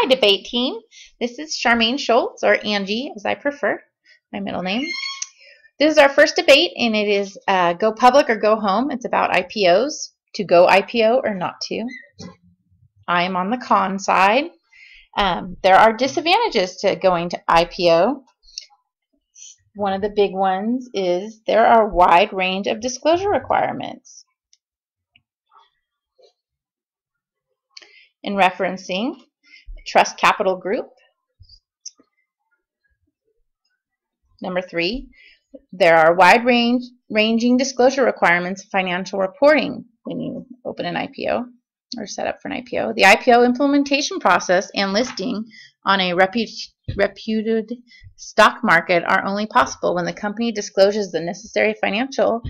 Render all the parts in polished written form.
Hi, debate team. This is Charmain Schultz, or Angie, as I prefer, my middle name. This is our first debate, and it is go public or go home. It's about IPOs, to go IPO or not to. I am on the con side. There are disadvantages to going to IPO. One of the big ones is there are a wide range of disclosure requirements. In referencing Trust Capital Group. Number 3, there are wide-ranging disclosure requirements of financial reporting when you open an IPO or set up for an IPO. The IPO implementation process and listing on a reputed stock market are only possible when the company discloses the necessary financial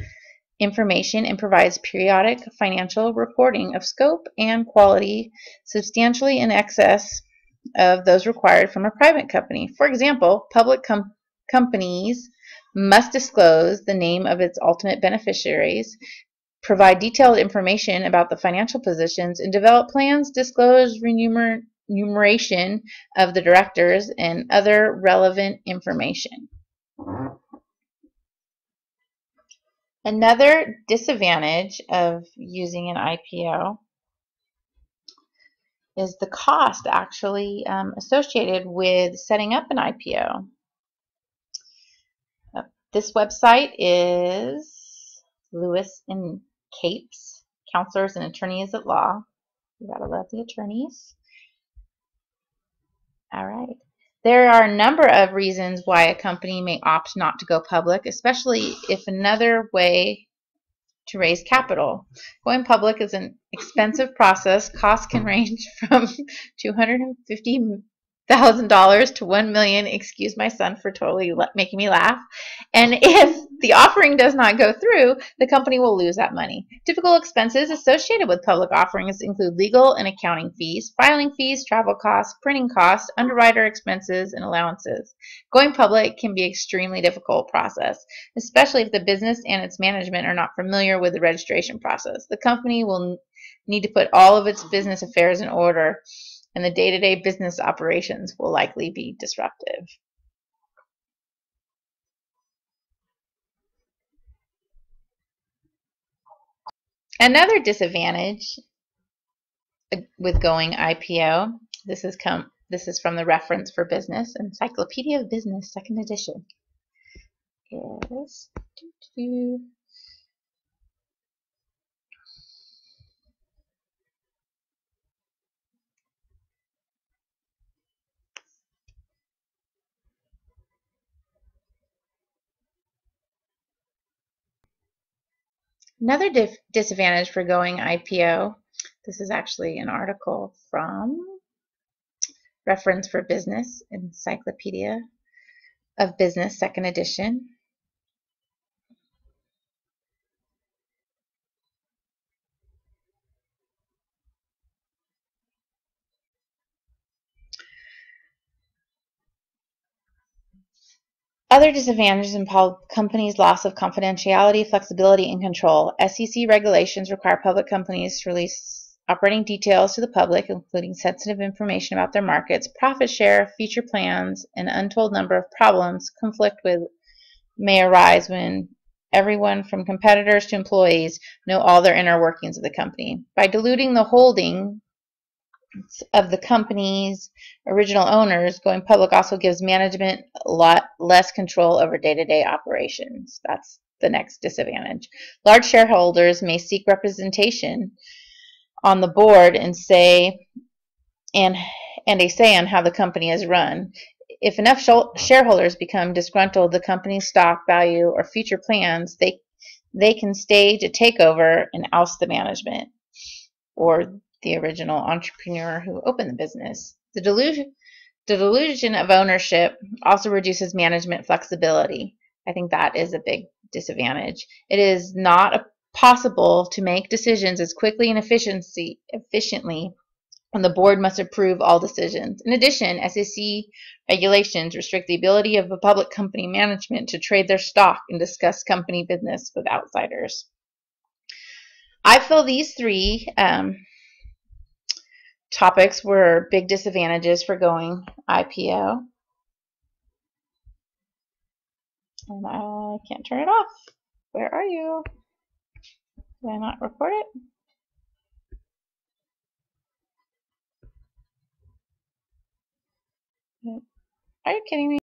information and provides periodic financial reporting of scope and quality substantially in excess of those required from a private company. For example, public companies must disclose the name of its ultimate beneficiaries, provide detailed information about the financial positions, and develop plans, disclose remuneration of the directors, and other relevant information. Another disadvantage of using an IPO is the cost actually associated with setting up an IPO. This website is Lewis and Capes, Counselors and Attorneys at Law. You gotta love the attorneys. All right. There are a number of reasons why a company may opt not to go public, especially if another way to raise capital. Going public is an expensive process. Costs can range from $250,000 to $1 million. Excuse my son for totally making me laugh. And if the offering does not go through, the company will lose that money. Typical expenses associated with public offerings include legal and accounting fees, filing fees, travel costs, printing costs, underwriter expenses, and allowances. Going public can be an extremely difficult process, especially if the business and its management are not familiar with the registration process. The company will need to put all of its business affairs in order, and the day-to-day business operations will likely be disruptive. Another disadvantage with going IPO, this is from the Reference for Business, Encyclopedia of Business, 2nd edition, is another disadvantage for going IPO. This is actually an article from Reference for Business, Encyclopedia of Business, 2nd edition. Other disadvantages involve companies' loss of confidentiality, flexibility, and control. SEC regulations require public companies to release operating details to the public, including sensitive information about their markets, profit share, future plans, and untold number of problems may arise when everyone from competitors to employees know all their inner workings of the company. By diluting the holding of the company's original owners, going public also gives management a lot less control over day-to-day operations. That's the next disadvantage. Large shareholders may seek representation on the board and a say on how the company is run. If enough shareholders become disgruntled, the company's stock value or future plans, they can stage a takeover and oust the management or the original entrepreneur who opened the business. The delusion of ownership also reduces management flexibility. I think that is a big disadvantage. It is not possible to make decisions as quickly and efficiently when the board must approve all decisions. In addition, SEC regulations restrict the ability of a public company management to trade their stock and discuss company business with outsiders. I feel these three topics were big disadvantages for going IPO. And I can't turn it off. Where are you? Did I not record it? Are you kidding me?